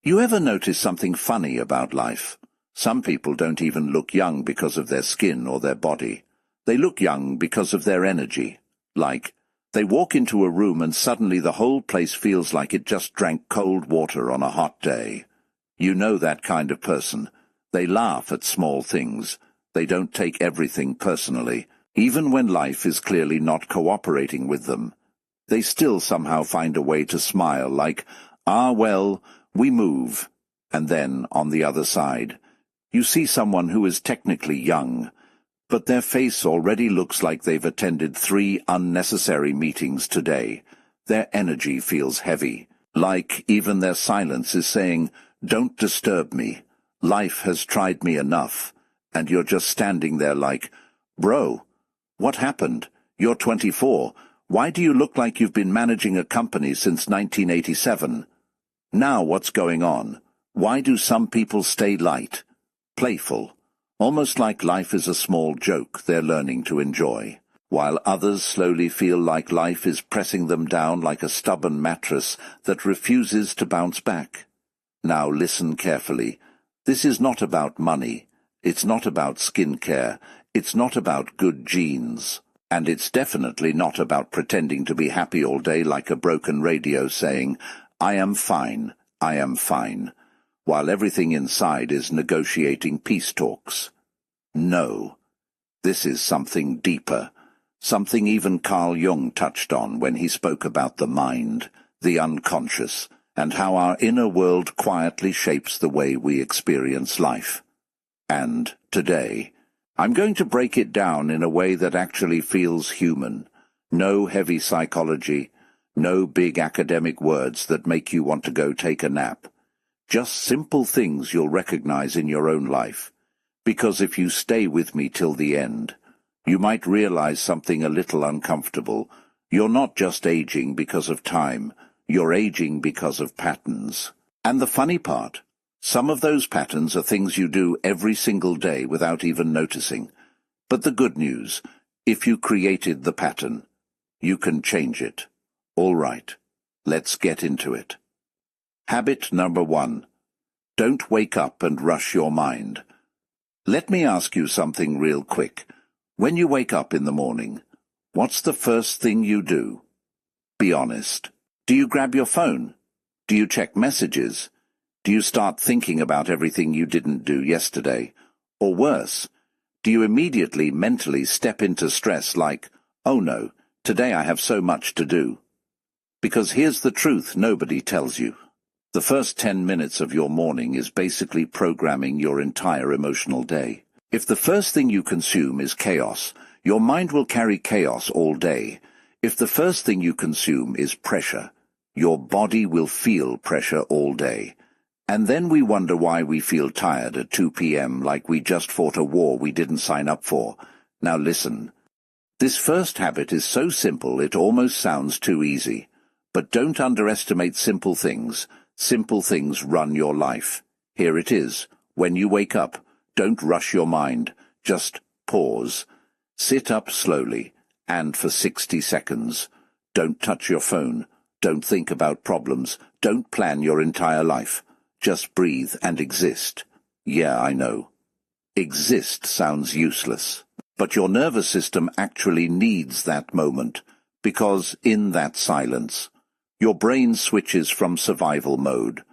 You ever notice something funny about life? Some people don't even look young because of their skin or their body. They look young because of their energy. Like, they walk into a room and suddenly the whole place feels like it just drank cold water on a hot day. You know that kind of person. They laugh at small things. They don't take everything personally, even when life is clearly not cooperating with them. They still somehow find a way to smile, like, "Ah, well, we move." And then, on the other side, you see someone who is technically young, but their face already looks like they've attended 3 unnecessary meetings today. Their energy feels heavy, like even their silence is saying, "Don't disturb me. Life has tried me enough." And you're just standing there like, "Bro, what happened? You're 24. Why do you look like you've been managing a company since 1987? Now what's going on? Why do some people stay light, playful, almost like life is a small joke they're learning to enjoy, while others slowly feel like life is pressing them down like a stubborn mattress that refuses to bounce back?" Now listen carefully. This is not about money. It's not about skincare. It's not about good genes. And it's definitely not about pretending to be happy all day like a broken radio saying, "I am fine, I am fine," while everything inside is negotiating peace talks. No. This is something deeper, something even Carl Jung touched on when he spoke about the mind, the unconscious, and how our inner world quietly shapes the way we experience life. And today, I'm going to break it down in a way that actually feels human. No heavy psychology, no big academic words that make you want to go take a nap. Just simple things you'll recognize in your own life. Because if you stay with me till the end, you might realize something a little uncomfortable. You're not just aging because of time, you're aging because of patterns. And the funny part, some of those patterns are things you do every single day without even noticing. But the good news, if you created the pattern, you can change it. All right, let's get into it. Habit number 1. Don't wake up and rush your mind. Let me ask you something real quick. When you wake up in the morning, what's the first thing you do? Be honest. Do you grab your phone? Do you check messages? Do you start thinking about everything you didn't do yesterday? Or worse, do you immediately mentally step into stress like, "Oh no, today I have so much to do"? Because here's the truth nobody tells you. The first 10 minutes of your morning is basically programming your entire emotional day. If the first thing you consume is chaos, your mind will carry chaos all day. If the first thing you consume is pressure, your body will feel pressure all day. And then we wonder why we feel tired at 2 p.m. like we just fought a war we didn't sign up for. Now listen. This first habit is so simple it almost sounds too easy. But don't underestimate simple things. Simple things run your life. Here it is. When you wake up, don't rush your mind. Just pause. Sit up slowly, and for 60 seconds. Don't touch your phone. Don't think about problems. Don't plan your entire life. Just breathe and exist. Yeah, I know. Exist sounds useless. But your nervous system actually needs that moment, because in that silence, your brain switches from survival mode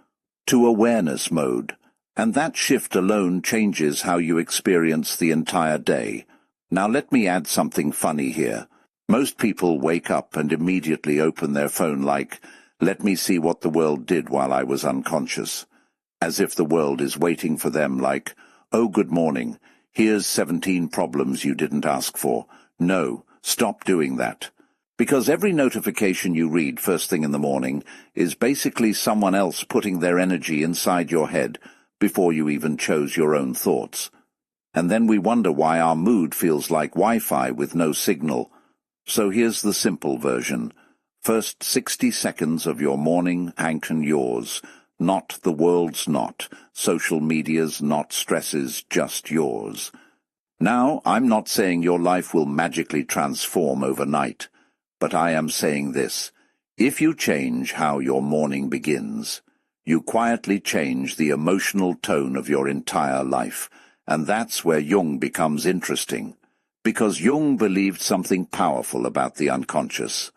to awareness mode, and that shift alone changes how you experience the entire day. Now let me add something funny here. Most people wake up and immediately open their phone like, "Let me see what the world did while I was unconscious." As if the world is waiting for them like, "Oh, good morning. Here's 17 problems you didn't ask for." No, stop doing that. Because every notification you read first thing in the morning is basically someone else putting their energy inside your head before you even chose your own thoughts. And then we wonder why our mood feels like Wi-Fi with no signal. So here's the simple version. First 60 seconds of your morning anchor yours. Not the world's not, social media's not, stresses, just yours. Now, I'm not saying your life will magically transform overnight, but I am saying this. If you change how your morning begins, You quietly change the emotional tone of your entire life, and that's where Jung becomes interesting. Because Jung believed something powerful about the unconscious.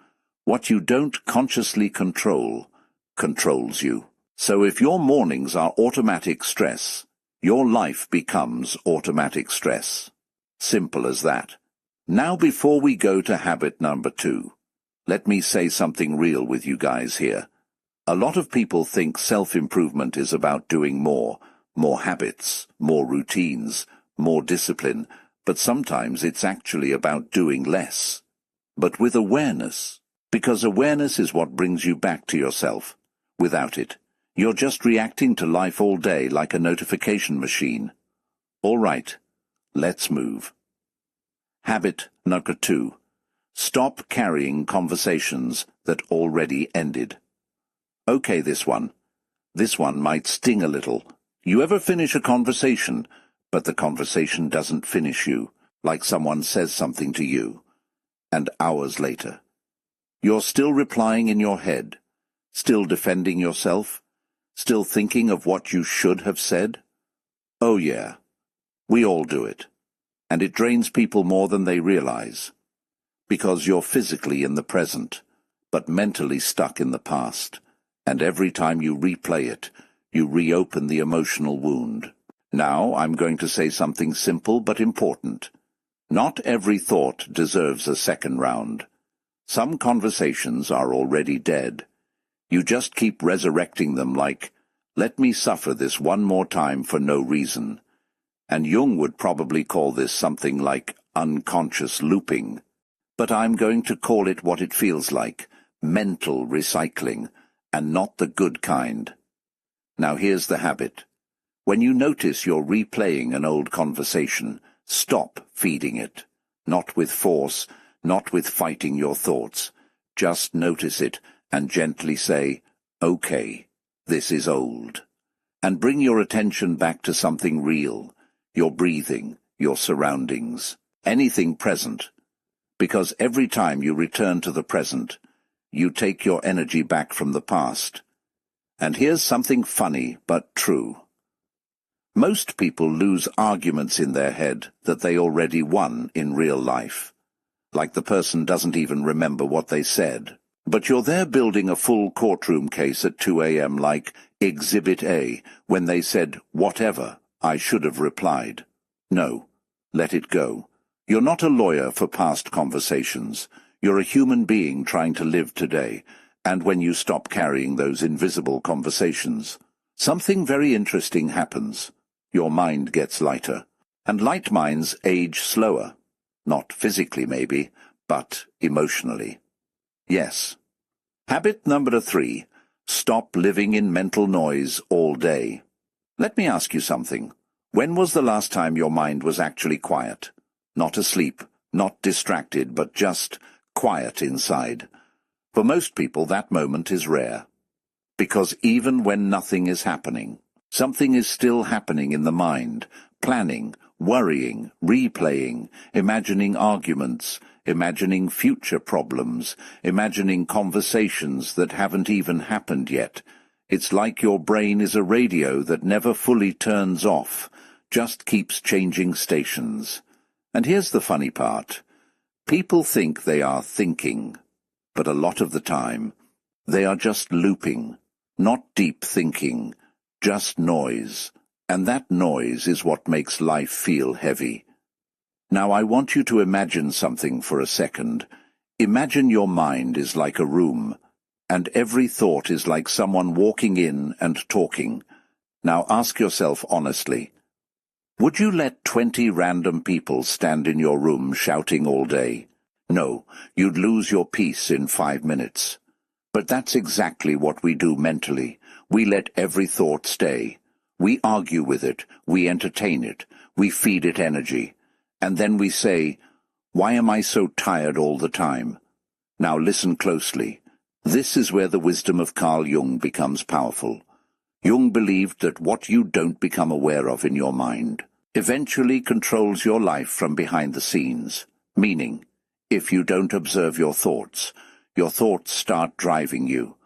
What you don't consciously control, controls you. So if your mornings are automatic stress, your life becomes automatic stress. Simple as that. Now before we go to habit number 2, let me say something real with you guys here. A lot of people think self-improvement is about doing more habits, more routines, more discipline, but sometimes it's actually about doing less. But with awareness, because awareness is what brings you back to yourself. Without it, you're just reacting to life all day like a notification machine. All right, let's move. Habit number 2. Stop carrying conversations that already ended. Okay, this one might sting a little. You ever finish a conversation, but the conversation doesn't finish you, like someone says something to you, and hours later, you're still replying in your head, still defending yourself, still thinking of what you should have said? Oh yeah, we all do it, and it drains people more than they realize, because you're physically in the present, but mentally stuck in the past. And every time you replay it, you reopen the emotional wound. Now I'm going to say something simple but important. Not every thought deserves a second round. Some conversations are already dead. You just keep resurrecting them like, let me suffer this one more time for no reason. And Jung would probably call this something like unconscious looping. But I'm going to call it what it feels like, mental recycling. And not the good kind. Now here's the habit. When you notice you're replaying an old conversation, stop feeding it. Not with force, not with fighting your thoughts. Just notice it and gently say, okay, this is old. And bring your attention back to something real, your breathing, your surroundings, anything present. Because every time you return to the present, you take your energy back from the past. And here's something funny but true. Most people lose arguments in their head that they already won in real life. Like the person doesn't even remember what they said. But you're there building a full courtroom case at 2 a.m. like Exhibit A, when they said, whatever, I should have replied. No, let it go. You're not a lawyer for past conversations. You're a human being trying to live today, and when you stop carrying those invisible conversations, something very interesting happens. Your mind gets lighter, and light minds age slower. Not physically, maybe, but emotionally. Yes. Habit number 3. Stop living in mental noise all day. Let me ask you something. When was the last time your mind was actually quiet? Not asleep, not distracted, but just quiet inside. For most people, that moment is rare. Because even when nothing is happening, something is still happening in the mind, planning, worrying, replaying, imagining arguments, imagining future problems, imagining conversations that haven't even happened yet. It's like your brain is a radio that never fully turns off, just keeps changing stations. And here's the funny part. People think they are thinking, but a lot of the time, they are just looping, not deep thinking, just noise, and that noise is what makes life feel heavy. Now I want you to imagine something for a second. Imagine your mind is like a room, and every thought is like someone walking in and talking. Now ask yourself honestly, would you let 20 random people stand in your room shouting all day? No, you'd lose your peace in 5 minutes. But that's exactly what we do mentally. We let every thought stay. We argue with it, we entertain it, we feed it energy. And then we say, why am I so tired all the time? Now listen closely. This is where the wisdom of Carl Jung becomes powerful. Jung believed that what you don't become aware of in your mind eventually controls your life from behind the scenes. Meaning, if you don't observe your thoughts start driving you.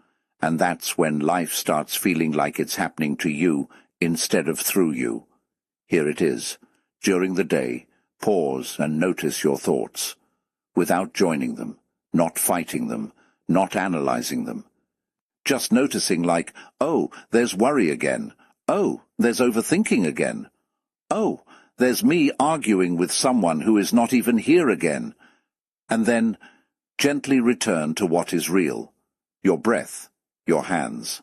And that's when life starts feeling like it's happening to you instead of through you. Here it is. During the day, pause and notice your thoughts, without joining them, not fighting them, not analyzing them. Just noticing like, oh, there's worry again. Oh, there's overthinking again. Oh, there's me arguing with someone who is not even here again. And then gently return to what is real. Your breath, your hands,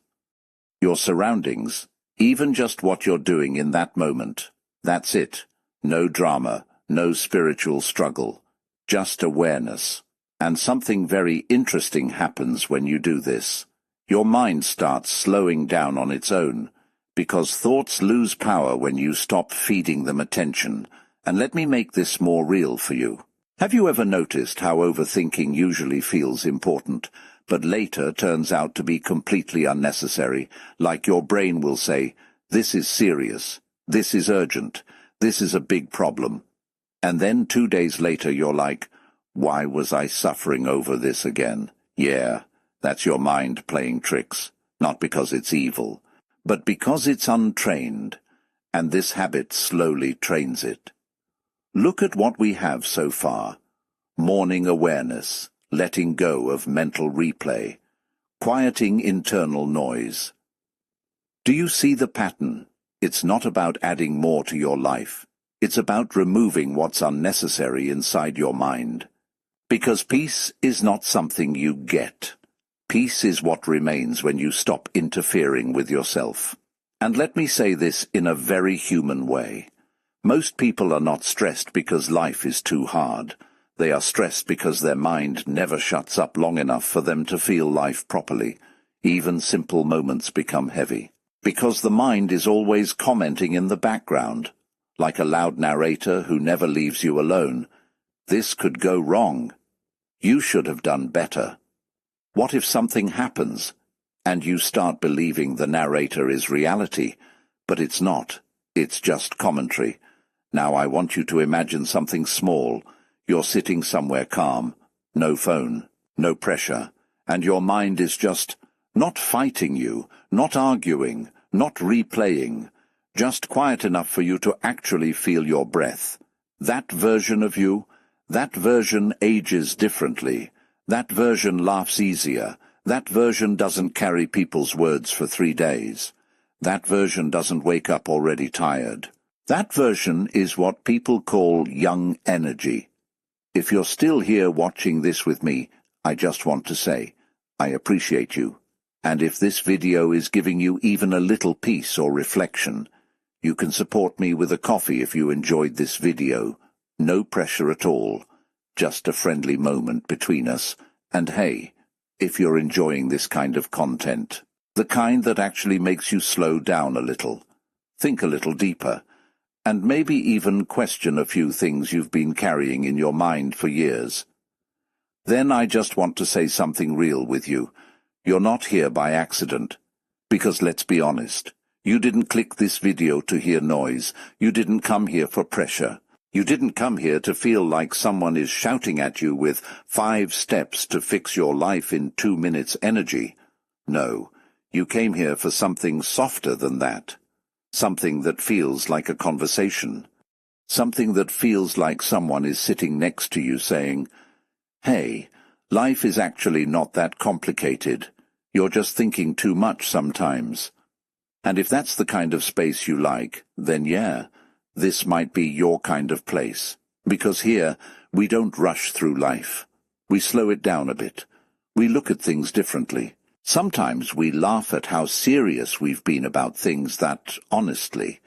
your surroundings, even just what you're doing in that moment. That's it. No drama, no spiritual struggle, just awareness. And something very interesting happens when you do this. Your mind starts slowing down on its own, because thoughts lose power when you stop feeding them attention. And let me make this more real for you. Have you ever noticed how overthinking usually feels important, but later turns out to be completely unnecessary? Like your brain will say, this is serious, this is urgent, this is a big problem. And then 2 days later you're like, why was I suffering over this again? Yeah, that's your mind playing tricks, not because it's evil, but because it's untrained, and this habit slowly trains it. Look at what we have so far. Morning awareness, letting go of mental replay, quieting internal noise. Do you see the pattern? It's not about adding more to your life. It's about removing what's unnecessary inside your mind. Because peace is not something you get. Peace is what remains when you stop interfering with yourself. And let me say this in a very human way. Most people are not stressed because life is too hard. They are stressed because their mind never shuts up long enough for them to feel life properly. Even simple moments become heavy. Because the mind is always commenting in the background, like a loud narrator who never leaves you alone. This could go wrong. You should have done better. What if something happens, and you start believing the narrator is reality, but it's not. It's just commentary. Now I want you to imagine something small. You're sitting somewhere calm, no phone, no pressure, and your mind is just not fighting you, not arguing, not replaying, just quiet enough for you to actually feel your breath. That version of you, that version ages differently, that version laughs easier, that version doesn't carry people's words for 3 days, that version doesn't wake up already tired. That version is what people call young energy. If you're still here watching this with me, I just want to say, I appreciate you. And if this video is giving you even a little peace or reflection, you can support me with a coffee if you enjoyed this video. No pressure at all. Just a friendly moment between us. And hey, if you're enjoying this kind of content, the kind that actually makes you slow down a little, think a little deeper, and maybe even question a few things you've been carrying in your mind for years, then I just want to say something real with you. You're not here by accident. Because let's be honest, you didn't click this video to hear noise. You didn't come here for pressure. You didn't come here to feel like someone is shouting at you with 5 steps to fix your life in 2 minutes energy. No, you came here for something softer than that. Something that feels like a conversation. Something that feels like someone is sitting next to you saying, hey, life is actually not that complicated. You're just thinking too much sometimes. And if that's the kind of space you like, then yeah, this might be your kind of place. Because here, we don't rush through life. We slow it down a bit. We look at things differently. Sometimes we laugh at how serious we've been about things that, honestly,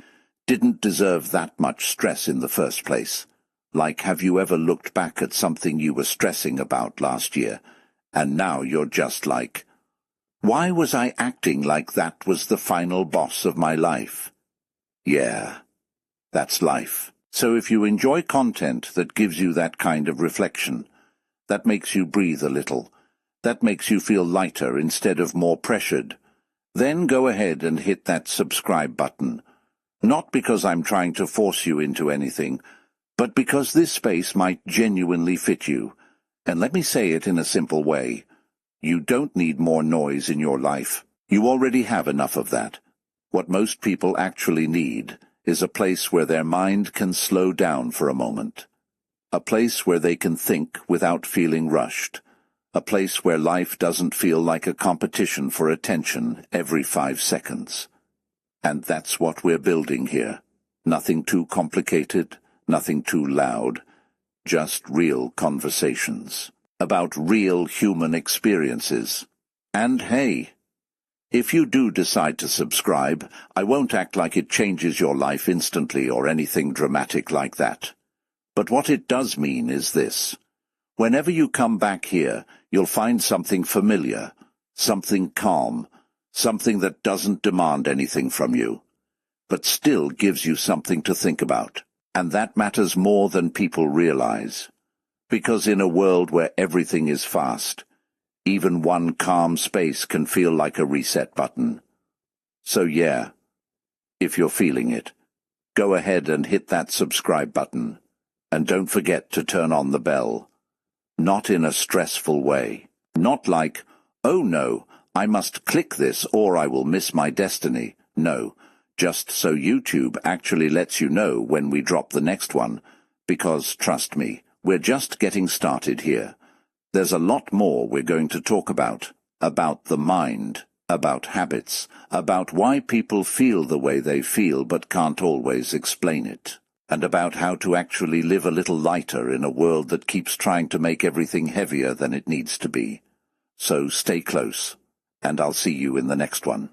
didn't deserve that much stress in the first place. Like, have you ever looked back at something you were stressing about last year, and now you're just like, why was I acting like that was the final boss of my life? Yeah, that's life. So if you enjoy content that gives you that kind of reflection, that makes you breathe a little, that makes you feel lighter instead of more pressured, then go ahead and hit that subscribe button. Not because I'm trying to force you into anything, but because this space might genuinely fit you. And let me say it in a simple way. You don't need more noise in your life. You already have enough of that. What most people actually need is a place where their mind can slow down for a moment. A place where they can think without feeling rushed. A place where life doesn't feel like a competition for attention every 5 seconds. And that's what we're building here. Nothing too complicated, nothing too loud. Just real conversations. About real human experiences. And hey, if you do decide to subscribe, I won't act like it changes your life instantly or anything dramatic like that. But what it does mean is this. Whenever you come back here, you'll find something familiar, something calm, something that doesn't demand anything from you, but still gives you something to think about. And that matters more than people realize. Because in a world where everything is fast, even one calm space can feel like a reset button. So yeah, if you're feeling it, go ahead and hit that subscribe button. And don't forget to turn on the bell. Not in a stressful way. Not like, oh no, I must click this or I will miss my destiny. No, just so YouTube actually lets you know when we drop the next one. Because, trust me, we're just getting started here. There's a lot more we're going to talk about the mind, about habits, about why people feel the way they feel but can't always explain it, and about how to actually live a little lighter in a world that keeps trying to make everything heavier than it needs to be. So stay close, and I'll see you in the next one.